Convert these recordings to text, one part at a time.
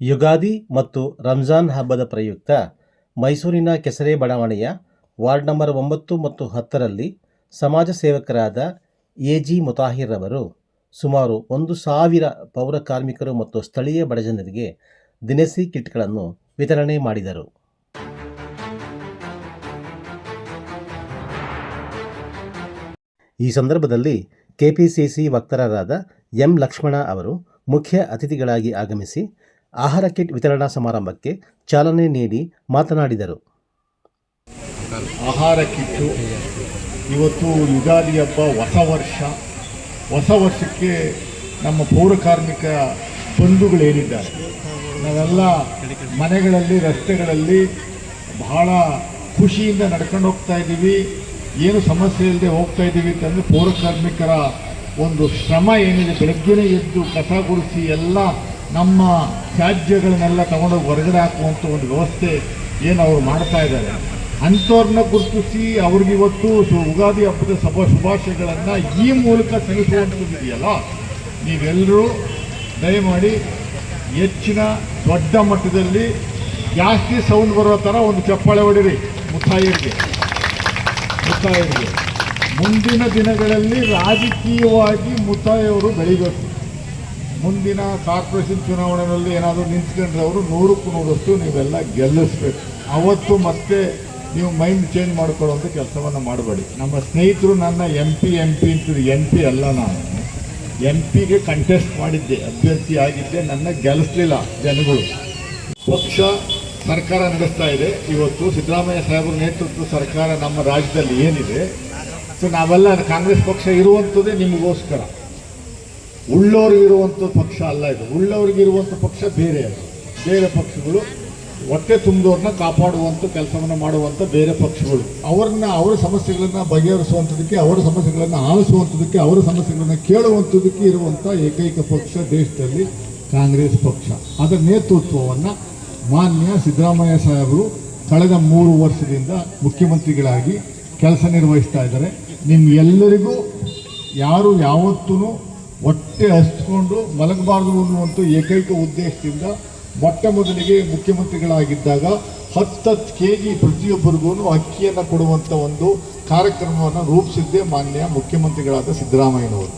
ಯುಗಾದಿ ಮತ್ತು ರಂಜಾನ್ ಹಬ್ಬದ ಪ್ರಯುಕ್ತ ಮೈಸೂರಿನ ಕೆಸರೆ ಬಡಾವಣೆಯ ವಾರ್ಡ್ ನಂಬರ್ 9 ಮತ್ತು 10ರಲ್ಲಿ ಸಮಾಜ ಸೇವಕರಾದ ಎ.ಜಿ. ಮುತಾಹಿರ್ ಅವರು ಸುಮಾರು 1,000 ಪೌರ ಕಾರ್ಮಿಕರು ಮತ್ತು ಸ್ಥಳೀಯ ಬಡಜನರಿಗೆ ದಿನಸಿ ಕಿಟ್ಗಳನ್ನು ವಿತರಣೆ ಮಾಡಿದರು. ಈ ಸಂದರ್ಭದಲ್ಲಿ ಕೆಪಿಸಿಸಿ ವಕ್ತಾರರಾದ ಎಂ. ಲಕ್ಷ್ಮಣ ಅವರು ಮುಖ್ಯ ಅತಿಥಿಗಳಾಗಿ ಆಗಮಿಸಿ ಆಹಾರ ಕಿಟ್ ವಿತರಣಾ ಸಮಾರಂಭಕ್ಕೆ ಚಾಲನೆ ನೀಡಿ ಮಾತನಾಡಿದರು. ಆಹಾರ ಕಿಟ್ಟು ಇವತ್ತು ಯುಗಾದಿ ಹಬ್ಬ, ಹೊಸ ವರ್ಷಕ್ಕೆ ನಮ್ಮ ಪೌರ ಕಾರ್ಮಿಕ ಬಂಧುಗಳೇನಿದ್ದಾರೆ, ನಾವೆಲ್ಲ ಮನೆಗಳಲ್ಲಿ ರಸ್ತೆಗಳಲ್ಲಿ ಬಹಳ ಖುಷಿಯಿಂದ ನಡ್ಕೊಂಡು ಹೋಗ್ತಾ ಇದ್ದೀವಿ. ಏನು ಸಮಸ್ಯೆ ಇಲ್ಲದೆ ಹೋಗ್ತಾ ಇದ್ದೀವಿ ಅಂತಂದರೆ ಪೌರ ಕಾರ್ಮಿಕರ ಒಂದು ಶ್ರಮ ಏನಿದೆ, ಬೆಳಗ್ಗೆನೇ ಎದ್ದು ಕಸ ಗುಡಿಸಿ ಎಲ್ಲ ನಮ್ಮ ತ್ಯಾಜ್ಯಗಳನ್ನೆಲ್ಲ ತಗೊಂಡೋಗಿ ಹೊರಗಡೆ ಹಾಕುವಂಥ ಒಂದು ವ್ಯವಸ್ಥೆ ಏನು ಅವರು ಮಾಡ್ತಾ ಇದ್ದಾರೆ, ಅಂಥವ್ರನ್ನ ಗುರುತಿಸಿ ಅವ್ರಿಗಿವತ್ತು ಯುಗಾದಿ ಹಬ್ಬದ ಶುಭಾಶಯಗಳನ್ನು ಈ ಮೂಲಕ ಸಲ್ಲಿಸುವಂಥದ್ದಿದೆಯಲ್ಲ, ನೀವೆಲ್ಲರೂ ದಯಮಾಡಿ ಹೆಚ್ಚಿನ ದೊಡ್ಡ ಮಟ್ಟದಲ್ಲಿ ಜಾಸ್ತಿ ಸೌಂಡ್ ಬರೋ ಥರ ಒಂದು ಚಪ್ಪಾಳೆ ಹೊಡಿರಿ ಮುತ್ತಾಯಿಗೆ. ಮುಂದಿನ ದಿನಗಳಲ್ಲಿ ರಾಜಕೀಯವಾಗಿ ಮುತ್ತಾಯಿಯವರು ಬೆಳಿಬೇಕು. ಮುಂದಿನ ಕಾರ್ಪೊರೇಷನ್ ಚುನಾವಣೆಯಲ್ಲಿ ಏನಾದರೂ ನಿಂತ್ಕೊಂಡ್ರೆ ಅವರು 100ಕ್ಕೂ 100ರಷ್ಟು ನೀವೆಲ್ಲ ಗೆಲ್ಲಿಸ್ಬೇಕು. ಅವತ್ತು ಮತ್ತೆ ನೀವು ಮೈಂಡ್ ಚೇಂಜ್ ಮಾಡ್ಕೊಳ್ಳೋಂಥ ಕೆಲಸವನ್ನು ಮಾಡಬೇಡಿ. ನಮ್ಮ ಸ್ನೇಹಿತರು ನನ್ನ ಎಂ ಪಿ ಅಂತಿದ್ರು, ಎಂ ಪಿ ಅಲ್ಲ, ನಾನು ಎಂ ಪಿಗೆ ಕಂಟೆಸ್ಟ್ ಮಾಡಿದ್ದೆ, ಅಭ್ಯರ್ಥಿ ಆಗಿದ್ದೆ, ನನ್ನ ಗೆಲ್ಲಿಸಲಿಲ್ಲ ಜನಗಳು. ಪಕ್ಷ ಸರ್ಕಾರ ನಡೆಸ್ತಾ ಇದೆ. ಇವತ್ತು ಸಿದ್ದರಾಮಯ್ಯ ಸಾಹೇಬರ ನೇತೃತ್ವದ ಸರ್ಕಾರ ನಮ್ಮ ರಾಜ್ಯದಲ್ಲಿ ಏನಿದೆ, ಸೊ ನಾವೆಲ್ಲ ಕಾಂಗ್ರೆಸ್ ಪಕ್ಷ ಇರುವಂಥದ್ದೇ ನಿಮಗೋಸ್ಕರ. ಉಳ್ಳೋರಿಗಿರುವಂಥ ಪಕ್ಷ ಅಲ್ಲ ಇದು. ಉಳ್ಳವರಿಗಿರುವಂಥ ಪಕ್ಷ ಬೇರೆ, ಅದು ಬೇರೆ ಪಕ್ಷಗಳು ಹೊಟ್ಟೆ ತುಂಬಿದವ್ರನ್ನ ಕಾಪಾಡುವಂಥ ಕೆಲಸವನ್ನು ಮಾಡುವಂಥ ಬೇರೆ ಪಕ್ಷಗಳು. ಅವರ ಸಮಸ್ಯೆಗಳನ್ನು ಬಗೆಹರಿಸುವಂಥದ್ದಕ್ಕೆ, ಅವರ ಸಮಸ್ಯೆಗಳನ್ನು ಆಲಿಸುವಂಥದ್ದಕ್ಕೆ, ಅವರ ಸಮಸ್ಯೆಗಳನ್ನು ಕೇಳುವಂಥದ್ದಕ್ಕೆ ಇರುವಂಥ ಏಕೈಕ ಪಕ್ಷ ದೇಶದಲ್ಲಿ ಕಾಂಗ್ರೆಸ್ ಪಕ್ಷ. ಅದರ ನೇತೃತ್ವವನ್ನು ಮಾನ್ಯ ಸಿದ್ದರಾಮಯ್ಯ ಸಾಹೇಬರು ಕಳೆದ 3 ವರ್ಷದಿಂದ ಮುಖ್ಯಮಂತ್ರಿಗಳಾಗಿ ಕೆಲಸ ನಿರ್ವಹಿಸ್ತಾ ಇದ್ದಾರೆ. ನಿಮ್ಗೆಲ್ಲರಿಗೂ ಯಾರು ಯಾವತ್ತೂ ಹೊಟ್ಟೆ ಹಚ್ಕೊಂಡು ಮಲಗಬಾರ್ದು ಅನ್ನುವಂಥ ಏಕೈಕ ಉದ್ದೇಶದಿಂದ ಮೊಟ್ಟ ಮೊದಲಿಗೆ ಮುಖ್ಯಮಂತ್ರಿಗಳಾಗಿದ್ದಾಗ 10 kg ಪ್ರತಿಯೊಬ್ಬರಿಗೂ ಅಕ್ಕಿಯನ್ನು ಕೊಡುವಂಥ ಒಂದು ಕಾರ್ಯಕ್ರಮವನ್ನು ರೂಪಿಸಿದ್ದೇ ಮಾನ್ಯ ಮುಖ್ಯಮಂತ್ರಿಗಳಾದ ಸಿದ್ದರಾಮಯ್ಯನವರು.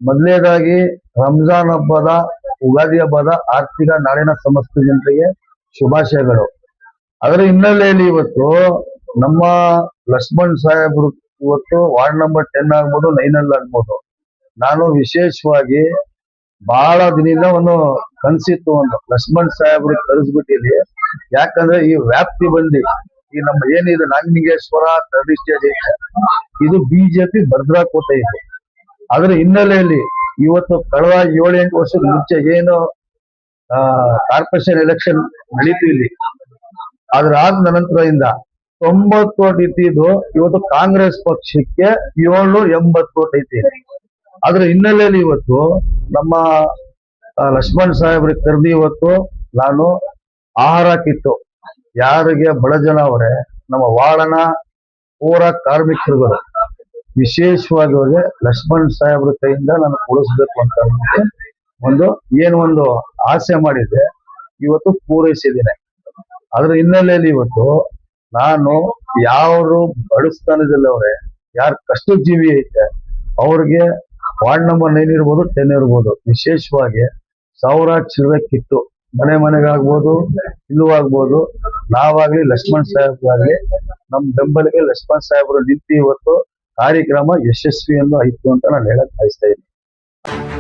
ಮೊದಲನೇದಾಗಿ ರಂಜಾನ್ ಹಬ್ಬದ ಉಗಾದಿ ಹಬ್ಬದ ಆರ್ಥಿಕ ನಾಡಿನ ಸಮಸ್ತ ಜನತೆಗೆ ಶುಭಾಶಯಗಳು. ಅದರ ಹಿನ್ನೆಲೆಯಲ್ಲಿ ಇವತ್ತು ನಮ್ಮ ಲಕ್ಷ್ಮಣ್ ಸಾಹೇಬ್ರು ಇವತ್ತು ವಾರ್ಡ್ ನಂಬರ್ 10 ಆಗ್ಬೋದು 9 ಅಲ್ಲಿ ಆಗ್ಬೋದು, ನಾನು ವಿಶೇಷವಾಗಿ ಬಹಳ ದಿನದಿಂದ ಒಂದು ಕನ್ಸಿತ್ತು, ಒಂದು ಲಕ್ಷ್ಮಣ್ ಸಾಹೇಬ್ರು ಕಳಿಸ್ಬಿಟ್ಟಿಲ್ಲಿ. ಯಾಕಂದ್ರೆ ಈ ವ್ಯಾಪ್ತಿ ಬಂದಿ ಈ ನಮ್ಮ ಏನಿದೆ ನಾಗಲಿಂಗೇಶ್ವರ ಥರ್ಡ್ ಸ್ಟೇಜ್ ಐತೆ, ಇದು ಬಿಜೆಪಿ ಭದ್ರಾಕೋಟೆ ಇದೆ. ಅದರ ಹಿನ್ನೆಲೆಯಲ್ಲಿ ಇವತ್ತು ಕಳೆದ 7-8 ವರ್ಷದ ಮುಂಚೆ ಏನು ಕಾರ್ಪೊರೇಷನ್ ಎಲೆಕ್ಷನ್ ನಡೀತು ಇಲ್ಲಿ, ಅದ್ರ ಆದ ನಂತರದಿಂದ 90 ಓಟ್ ಇದ್ದಿದ್ದು ಇವತ್ತು ಕಾಂಗ್ರೆಸ್ ಪಕ್ಷಕ್ಕೆ 780 ಓಟ್ ಐತಿ. ಅದ್ರ ಹಿನ್ನೆಲೆಯಲ್ಲಿ ಇವತ್ತು ನಮ್ಮ ಲಕ್ಷ್ಮಣ್ ಸಾಹೇಬ್ರಿಗೆ ಕರೆದಿ ಇವತ್ತು ನಾನು ಆಹಾರ ಕಿಟ್ಟು ಯಾರಿಗೆ ಬಡ ಜನ ಅವರೇ ನಮ್ಮ ವಾರ್ಡನ ಪೂರ ಕಾರ್ಮಿಕರುಗಳು ವಿಶೇಷವಾಗಿ ಅವ್ರಿಗೆ ಲಕ್ಷ್ಮಣ್ ಸಾಹೇಬ್ರ ಕೈಯಿಂದ ನಾನು ಕೊಡಿಸ್ಬೇಕು ಅಂತ ಒಂದು ಆಸೆ ಮಾಡಿದ್ದೆ, ಇವತ್ತು ಪೂರೈಸಿದ್ದೇನೆ. ಅದ್ರ ಹಿನ್ನೆಲೆಯಲ್ಲಿ ಇವತ್ತು ನಾನು ಯಾರು ಬಡಸ್ತಾನದಲ್ಲಿ ಅವ್ರೆ ಯಾರು ಕಷ್ಟ ಜೀವಿ ಐತೆ ಅವ್ರಿಗೆ ವಾರ್ಡ್ ನಂಬರ್ 9 ಇರ್ಬೋದು 10 ಇರ್ಬೋದು ವಿಶೇಷವಾಗಿ 1000 ಚಿಲ್ಲರೆ ಕಿಟ್ಟು ಮನೆಗಾಗ್ಬೋದು ಇಲ್ಲೂ ಆಗ್ಬೋದು, ನಾವಾಗ್ಲಿ ಲಕ್ಷ್ಮಣ್ ಸಾಹೇಬ್ರಾಗ್ಲಿ ನಮ್ ಬೆಂಬಲಿಗೆ ಲಕ್ಷ್ಮಣ್ ಸಾಹೇಬ್ರು ನಿಂತು ಇವತ್ತು ಕಾರ್ಯಕ್ರಮ ಯಶಸ್ವಿಯನ್ನು ಆಯ್ತು ಅಂತ ನಾನು ಹೇಳಕ್ ಬಯಸ್ತಾ ಇದ್ದೀನಿ.